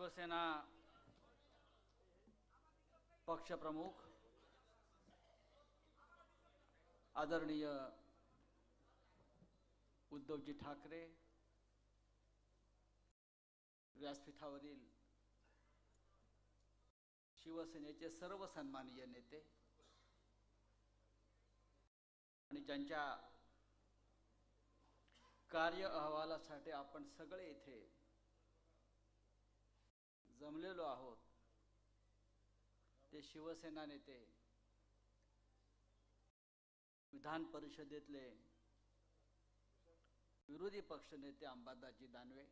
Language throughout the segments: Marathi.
शिवसेना पक्षप्रमुख आदरणीय उद्धवजी ठाकरे, व्यासपीठावरील शिवसेनेचे सर्व सन्माननीय नेते आणि ज्यांच्या कार्य अहवालासाठी आपण सगळे इथे जमलेलो आहोत, ते शिवसेना नेते, विधान परिषदेतले विरोधी पक्षनेते अंबादासजी दानवे,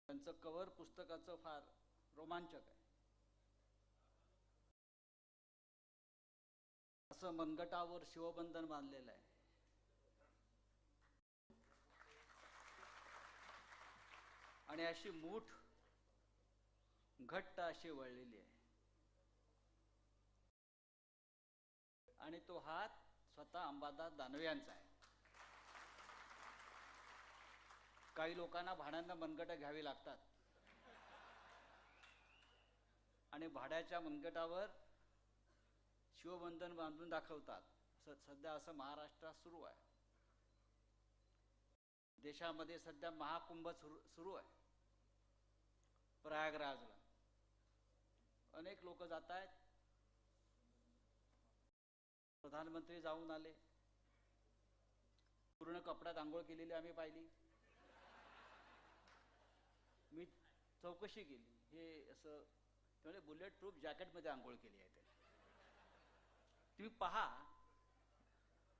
त्यांचं कव्हर पुस्तकाचं फार रोमांचक आहे. असं मनगटावर शिवबंधन बांधलेलं आहे. आणि अशी मूठ घट्ट अशी वळलेली आहे. आणि तो हात स्वतः अंबादास दानवे यांचा आहे. काही लोकांना भाड्यांना मनगटं घ्यावी लागतात आणि भाड्याच्या मनगटावर शिवबंधन बांधून दाखवतात. सध्या असं महाराष्ट्रात सुरू आहे. देशामध्ये सध्या महाकुंभ सुरू आहे. प्रयागराजला अनेक लोक जात आहेत. प्रधानमंत्री जाऊन आले. पूर्ण कपड्यात आंघोळ केलेली आम्ही पाहिली. मी चौकशी केली. हे असं त्यामुळे बुलेट प्रूफ जॅकेटमध्ये आंघोळ केली आहे. तुम्ही पहा,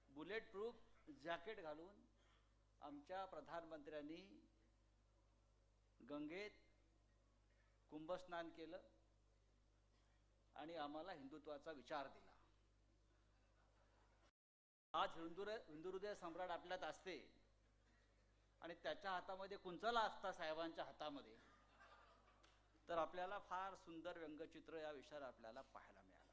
बुलेट प्रूफ जॅकेट घालून आमच्या प्रधानमंत्र्यांनी गंगेत कुंभस्नान केलं आणि आम्हाला हिंदुत्वाचा विचार दिला. आज हिंदू हृदय सम्राट आपल्यात असते आणि त्याच्या हातामध्ये कुंचला असता साहेबांच्या हातामध्ये, तर आपल्याला फार सुंदर व्यंगचित्र या विषयावर आपल्याला पाहायला मिळालं.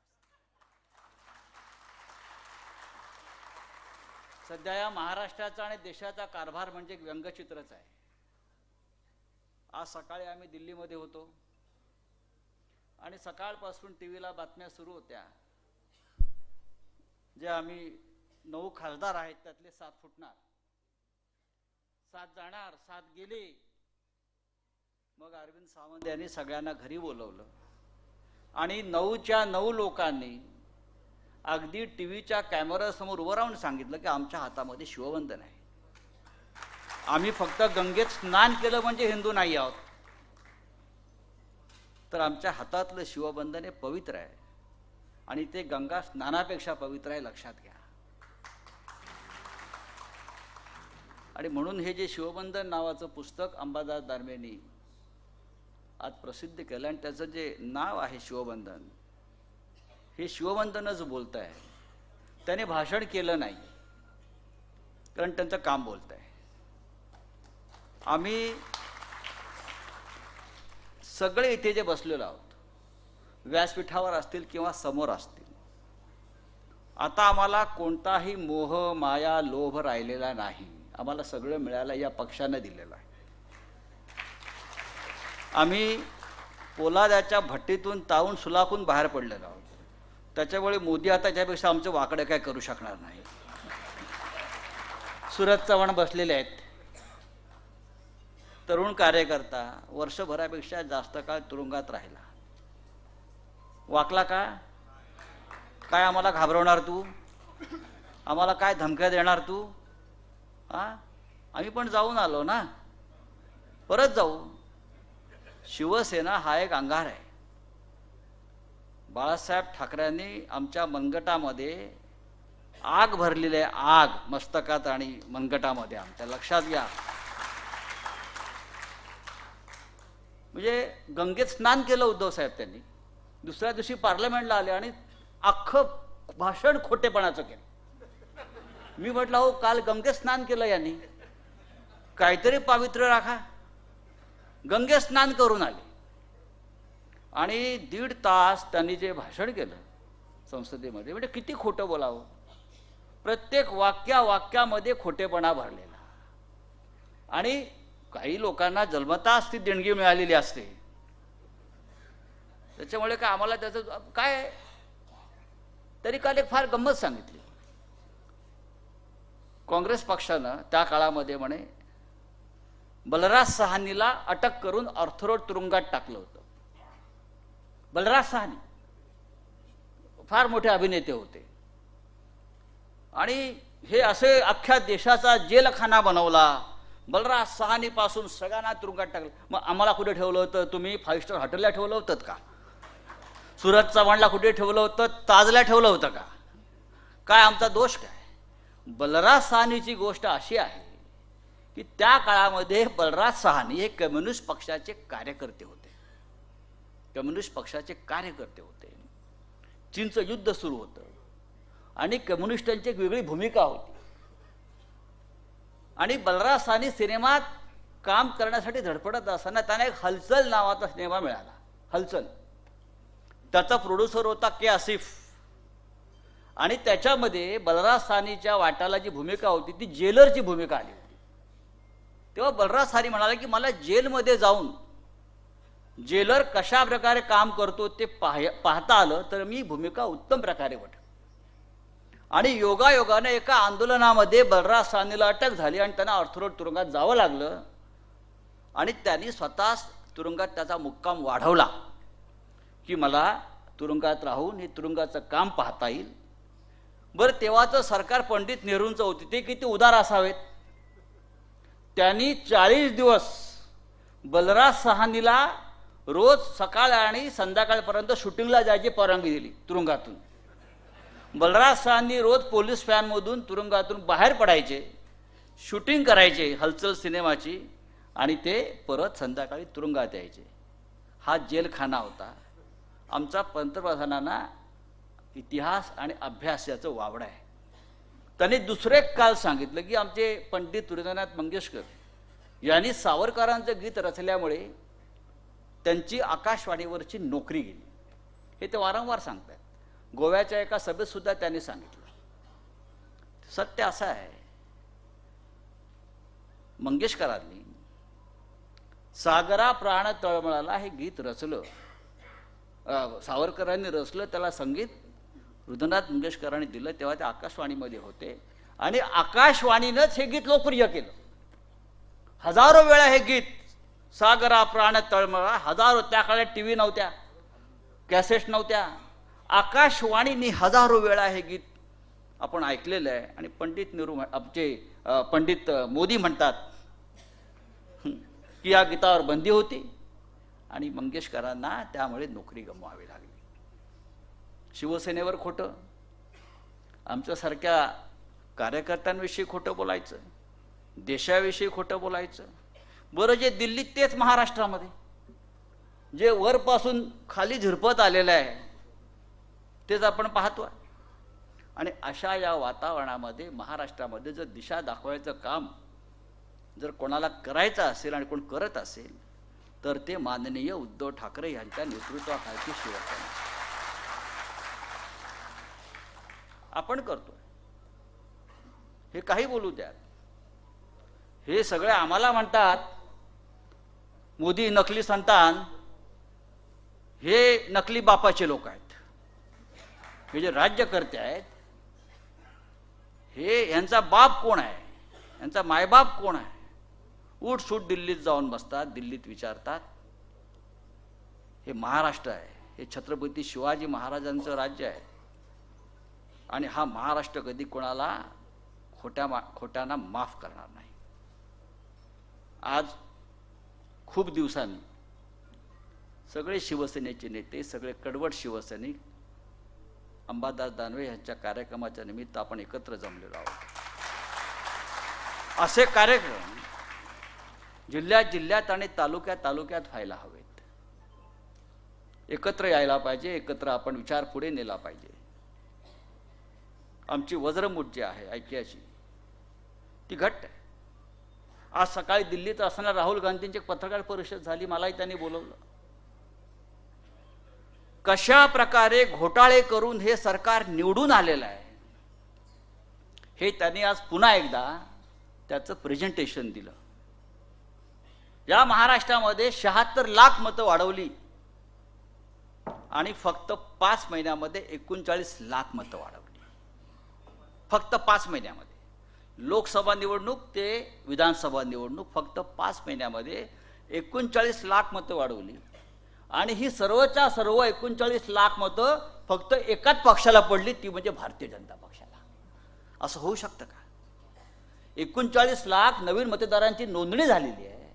सध्या या महाराष्ट्राचा आणि देशाचा कारभार म्हणजे व्यंगचित्रच आहे. आज सकाळी आम्ही दिल्लीमध्ये होतो आणि सकाळपासून टीव्हीला बातम्या सुरू होत्या. जे आम्ही 9 खासदार आहेत त्यातले 7 फुटणार, 7 जाणार, 7 गेले. मग अरविंद सावंत यांनी सगळ्यांना घरी बोलवलं आणि 9च्या 9 लोकांनी अगदी टीव्हीच्या कॅमेऱ्यासमोर उभं राहून सांगितलं की आमच्या हातामध्ये शिवबंधन आहे. आम्ही फक्त गंगेत स्नान केलं म्हणजे हिंदू नाही आहोत, तर आमच्या हातातलं शिवबंधन हे पवित्र आहे आणि ते गंगा स्नानापेक्षा पवित्र आहे, लक्षात घ्या. आणि म्हणून हे जे शिवबंधन नावाचं पुस्तक अंबादास दानवेंनी आज प्रसिद्ध केलं आणि त्याचं जे नाव आहे शिवबंधन, हे शिवबंधनच बोलत आहे. त्याने भाषण केलं नाही, कारण त्यांचं काम बोलत आहे. आम्ही सगळे इथे जे बसलेलो आहोत, व्यासपीठावर असतील किंवा समोर असतील, आता आम्हाला कोणताही मोह माया लोभ राहिलेला नाही. आम्हाला सगळं मिळालं या पक्षाने दिलेलं आहे. आम्ही पोलादाच्या भट्टीतून तावून सुलाखून बाहेर पडलेलो आहोत. त्याच्यामुळे मोदी आता त्यापेक्षा आमचं वाकडं काय करू शकणार नाही. सूरज चव्हाण बसलेले आहेत, तरुण कार्यकर्ता, वर्षभरापेक्षा जास्त काळ तुरुंगात राहिला. वाकला का? काय आम्हाला घाबरवणार तू? आम्हाला काय धमक्या देणार तू? आम्ही पण जाऊन आलो ना, परत जाऊ. शिवसेना हा एक अंगार आहे. बाळासाहेब ठाकरेंनी आमच्या मनगटामध्ये आग भरलेली आहे. आग मस्तकात आणि मनगटामध्ये आमच्या, लक्षात घ्या. म्हणजे गंगेत स्नान केलं उद्धव साहेब त्यांनी. दुसऱ्या दिवशी पार्लमेंटला आले आणि अख्खं भाषण खोटेपणाचं केलं. मी म्हटलं, हो काल गंगेत स्नान केलं यांनी, काहीतरी पावित्र्य राखा. गंगेत स्नान करून आले आणि 1.5 तास त्यांनी जे भाषण केलं संसदेमध्ये, म्हणजे किती खोटं बोलावं. प्रत्येक वाक्यामध्ये खोटेपणा भरलेला. आणि काही लोकांना जन्मताच ती देणगी मिळालेली असते, त्याच्यामुळे काय आम्हाला त्याचं काय. तरी काल एक फार गंमत सांगितली. काँग्रेस पक्षानं त्या काळामध्ये म्हणे बलराज सहानीला अटक करून ऑर्थरोड तुरुंगात टाकलं होतं. बलराज सहानी फार मोठे अभिनेते होते आणि हे असे अख्ख्या देशाचा जेलखाना बनवला. बलराज सहानी पासून सगळ्यांना तुरुंगात टाकलं. मग आम्हाला कुठे ठेवलं होतं? तुम्ही 5 स्टार हॉटेलला ठेवलं होतं का? सुरत चव्हाणला कुठे ठेवलं होतं? ताजला ठेवलं होतं का? काय आमचा दोष काय? बलराज सहानीची गोष्ट अशी आहे की त्या काळामध्ये बलराज सहानी हे कम्युनिस्ट पक्षाचे कार्यकर्ते होते. कम्युनिस्ट पक्षाचे कार्यकर्ते होते. चीनचं युद्ध सुरू होतं आणि कम्युनिस्टांची एक वेगळी भूमिका होती. आणि बलराज सहानी सिनेमात काम करण्यासाठी धडपडत असताना त्यांना एक हलचल नावाचा सिनेमा मिळाला. हलचल, त्याचा प्रोड्युसर होता के आसिफ आणि त्याच्यामध्ये बलराज सहानीच्या वाटाला जी भूमिका होती ती जेलरची भूमिका आली होती. तेव्हा बलराज सहानी म्हणाला की मला जेलमध्ये जाऊन जेलर कशा प्रकारे काम करतो ते पाहता आलं तर मी भूमिका उत्तम प्रकारे वाटली. आणि योगायोगाने एका आंदोलनामध्ये बलराज सहानीला अटक झाली आणि त्यांना ऑर्थरोड तुरुंगात जावं लागलं आणि त्यांनी स्वतः तुरुंगात त्याचा मुक्काम वाढवला की मला तुरुंगात राहून हे तुरुंगाचं काम पाहता येईल. बरं, तेव्हाचं सरकार पंडित नेहरूंचं होते, ते किती उदार असावेत. त्यांनी 40 दिवस बलराज सहानीला रोज सकाळ आणि संध्याकाळपर्यंत शूटिंगला जायची परवानगी दिली तुरुंगातून. बलराज सहानी रोज पोलीस व्हॅनमधून तुरुंगातून बाहेर पडायचे, शूटिंग करायचे हलचल सिनेमाची आणि ते परत संध्याकाळी तुरुंगात यायचे. हा जेलखाना होता. आमचा पंतप्रधानांना इतिहास आणि अभ्यास याचं वावड आहे. त्यांनी दुसरे काल सांगितलं की आमचे पंडित हृदयनाथ मंगेशकर यांनी सावरकरांचं गीत रचल्यामुळे त्यांची आकाशवाणीवरची नोकरी गेली. हे ते वारंवार सांगतात. गोव्याच्या एका सभेत सुद्धा त्यांनी सांगितलं. सत्य असं आहे, मंगेशकरांनी सागरा प्राण तळमळाला हे गीत रचलं, सावरकरांनी रचलं, त्याला संगीत हृदयनाथ मंगेशकरांनी दिलं. तेव्हा ते आकाशवाणीमध्ये होते आणि आकाशवाणीनंच हे गीत लोकप्रिय केलं. हजारो वेळा हे गीत सागरा प्राण तळमळा, हजारो, त्या काळात टीव्ही नव्हत्या, कॅसेट नव्हत्या, आकाशवाणीने हजारो वेळा हे गीत आपण ऐकलेलं आहे. आणि पंडित नेहरू आमचे पंडित मोदी म्हणतात की या गीतावर बंदी होती आणि मंगेशकरांना त्यामुळे नोकरी गमवावी लागली. शिवसेनेवर खोटं, आमच्यासारख्या कार्यकर्त्यांविषयी खोटं बोलायचं, देशाविषयी खोटं बोलायचं. बरं, जे दिल्लीत तेच महाराष्ट्रामध्ये, जे वरपासून खाली झिरपत आलेलं आहे तेच आपण पाहतो. आणि अशा या वातावरणामध्ये महाराष्ट्रामध्ये जर दिशा दाखवायचं काम जर कोणाला करायचं असेल आणि कोण करत असेल तर ते माननीय उद्धव ठाकरे यांच्या नेतृत्वाखालची शिवसेना आपण करतो. हे काही बोलू द्या, हे सगळे आम्हाला म्हणतात मोदी नकली संतान, हे नकली बापाचे लोक आहेत. हे जे राज्यकर्ते आहेत हे यांचा बाप कोण आहे, यांचा मायबाप कोण आहे, उठसूट दिल्लीत जाऊन बसतात, दिल्लीत विचारतात. हे महाराष्ट्र आहे, हे छत्रपती शिवाजी महाराजांचं राज्य आहे आणि हा महाराष्ट्र कधी कोणाला खोट्याना माफ करणार नाही. आज खूप दिवसांनी सगळे शिवसेनेचे नेते, सगळे कडवट शिवसैनिक अंबादास दानवे यांच्या कार्यक्रमाच्या निमित्त आपण एकत्र जमलेलो आहोत. असे कार्यक्रम जिल्ह्यात जिल्ह्यात आणि तालुक्यात तालुक्यात व्हायला हवेत. एकत्र यायला पाहिजे, एकत्र आपण विचार पुढे नेला पाहिजे. आमची वज्रमूठ जी आहे ऐक्याची ती घट्ट आहे. आज सकाळी दिल्लीत असताना राहुल गांधींची एक पत्रकार परिषद झाली, मलाही त्यांनी बोलवलं. कशा प्रकारे घोटाळे करून हे सरकार निवडून आलेलं आहे हे त्यांनी आज पुन्हा एकदा त्याचं प्रेझेंटेशन दिलं. या महाराष्ट्रामध्ये 76 लाख मतं वाढवली आणि फक्त 5 महिन्यामध्ये 39 लाख मतं वाढवली. फक्त 5 महिन्यामध्ये. लोकसभा निवडणूक ते विधानसभा निवडणूक फक्त 5 महिन्यामध्ये 39 लाख मतं वाढवली. आणि ही सर्वच्या सर्व 39 लाख मतं फक्त एकाच पक्षाला पडली, ती म्हणजे भारतीय जनता पक्षाला. असं होऊ शकतं का? 39 लाख नवीन मतदारांची नोंदणी झालेली आहे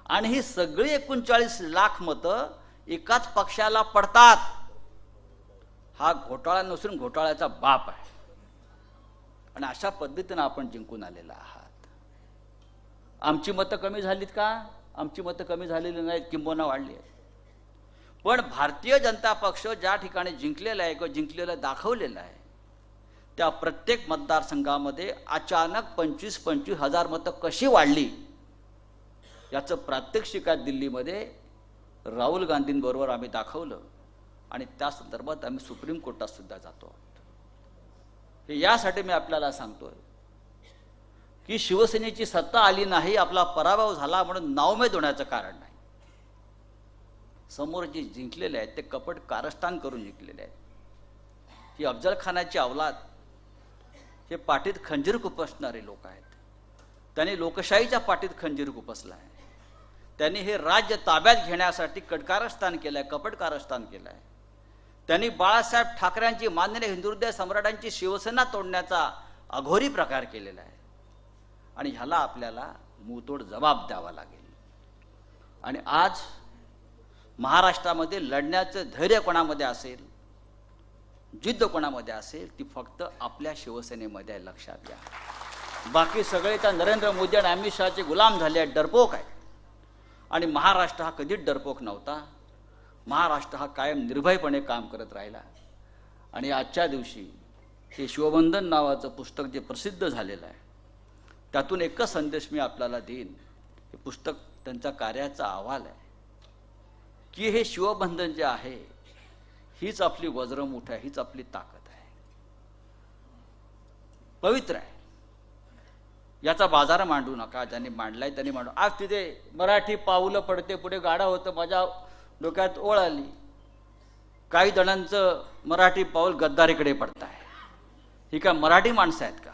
आणि ही सगळी 39 लाख मतं एकाच पक्षाला पडतात. हा घोटाळा नसून घोटाळ्याचा बाप आहे. आणि अशा पद्धतीनं आपण जिंकून आलेला आहात. आमची मतं कमी झालीत का? आमची मतं कमी झालेली नाहीत, किंबहुना वाढली आहेत. पण भारतीय जनता पक्ष ज्या ठिकाणी जिंकलेला आहे किंवा जिंकलेलं दाखवलेलं आहे त्या प्रत्येक मतदारसंघामध्ये अचानक 25-25 हजार मतं कशी वाढली याचं प्रात्यक्षिक दिल्लीमध्ये राहुल गांधींबरोबर आम्ही दाखवलं. आणि त्या संदर्भात आम्ही सुप्रीम कोर्टात सुद्धा जातो आहोत. हे यासाठी मी आपल्याला सांगतोय की शिवसेनेची सत्ता आली नाही, आपला पराभव झाला म्हणून नावमेद होण्याचं कारण नाही. समोर जे जिंकलेले आहेत ते कपट कारस्थान करून जिंकलेले आहेत. ही अफजल खानाची अवलाद, हे पाठीत खंजीर खुपसणारे लोक आहेत. त्यांनी लोकशाहीच्या पाठीत खंजीर खुपसला आहे. त्यांनी हे राज्य ताब्यात घेण्यासाठी कडकारस्थान केलं आहे, कपट कारस्थान केलं आहे. त्यांनी बाळासाहेब ठाकरेंची माननीय हिंदुहृदय सम्राटांची शिवसेना तोडण्याचा अघोरी प्रकार केलेला आहे. आणि ह्याला आपल्याला मुंहतोड जबाब द्यावा लागेल. आणि आज महाराष्ट्रामध्ये लढण्याचं धैर्य कोणामध्ये असेल, जिद्द कोणामध्ये असेल, ती फक्त आपल्या शिवसेनेमध्ये आहे, लक्षात घ्या. बाकी सगळे त्या नरेंद्र मोदी आणि अमित शहाचे गुलाम झाले आहेत, डरपोक आहेत. आणि महाराष्ट्र हा कधीच डरपोक नव्हता. महाराष्ट्र हा कायम निर्भयपणे काम करत राहिला. आणि आजच्या दिवशी हे शिवबंधन नावाचं पुस्तक जे प्रसिद्ध झालेलं आहे त्यातून एकच संदेश मी आपल्याला देईन. हे पुस्तक त्यांच्या कार्याचा अहवाल आहे की हे शिवबंधन जे आहे हीच आपली वज्रमुठ आहे, हीच आपली ताकद आहे, पवित्र आहे. याचा बाजार मांडू नका. ज्यांनी मांडलाय त्यांनी मांडू. आज तिथे मराठी पाऊलं पडते पुढे गाडा होतं, माझ्या डोक्यात ओळ आली. काही जणांचं मराठी पाऊल गद्दारीकडे पडत आहे. ही काय मराठी माणसं आहेत का?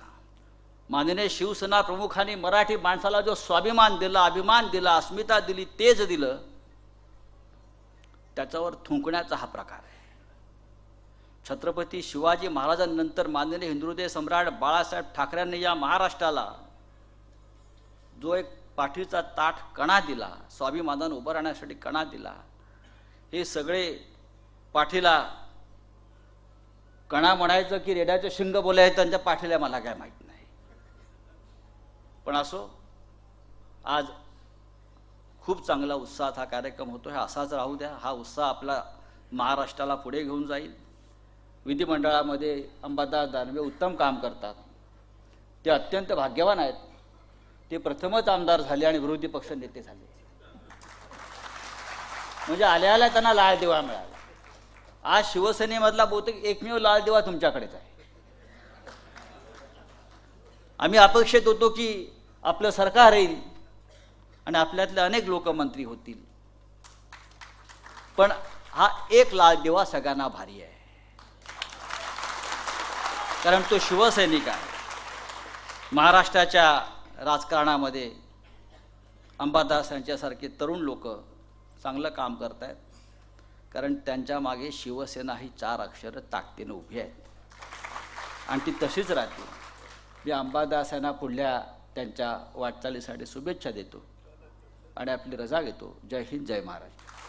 माननीय शिवसेना प्रमुखांनी मराठी माणसाला जो स्वाभिमान दिला, अभिमान दिला, अस्मिता दिली, तेज दिलं, त्याच्यावर थुंकण्याचा हा प्रकार आहे. छत्रपती शिवाजी महाराजांनंतर माननीय हिंदुहृदय सम्राट बाळासाहेब ठाकरेंनी या महाराष्ट्राला जो एक पाठीचा ताठ कणा दिला, स्वाभिमानानं उभं राहण्यासाठी कणा दिला, हे सगळे पाठीला कणा म्हणायचं की रेड्याचं शिंग बोलायचं त्यांच्या पाठीला मला काय माहित नाही. पण असो, आज खूप चांगला उत्साहात हा कार्यक्रम होतो. हा असाच राहू द्या. हा उत्साह आपला महाराष्ट्राला पुढे घेऊन जाईल. विधिमंडळामध्ये अंबादास दानवे उत्तम काम करतात. ते अत्यंत भाग्यवान आहेत. ते प्रथमच आमदार झाले आणि विरोधी पक्ष नेते झाले. म्हणजे आल्या आल्या त्यांना लाल दिवा मिळाला. आज शिवसेनेमधला बहुतेक एकमेव लाल दिवा तुमच्याकडेच आहे. आम्ही अपेक्षित होतो की आपलं सरकार येईल आणि आपल्यातले अनेक लोक मंत्री होतील. पण हा एक लाल दिवा सगळ्यांना भारी आहे, कारण तो शिवसैनिक आहे. महाराष्ट्राच्या राजकारणामध्ये अंबादास यांच्यासारखे तरुण लोक चांगलं काम करत आहेत, कारण त्यांच्या मागे शिवसेना ही 4 अक्षरं ताकदीनं उभी आहेत आणि ती तशीच राहते. मी अंबादास यांना पुढल्या त्यांच्या वाटचालीसाठी शुभेच्छा देतो आणि आपली रजा घेतो. जय हिंद, जय महाराष्ट्र.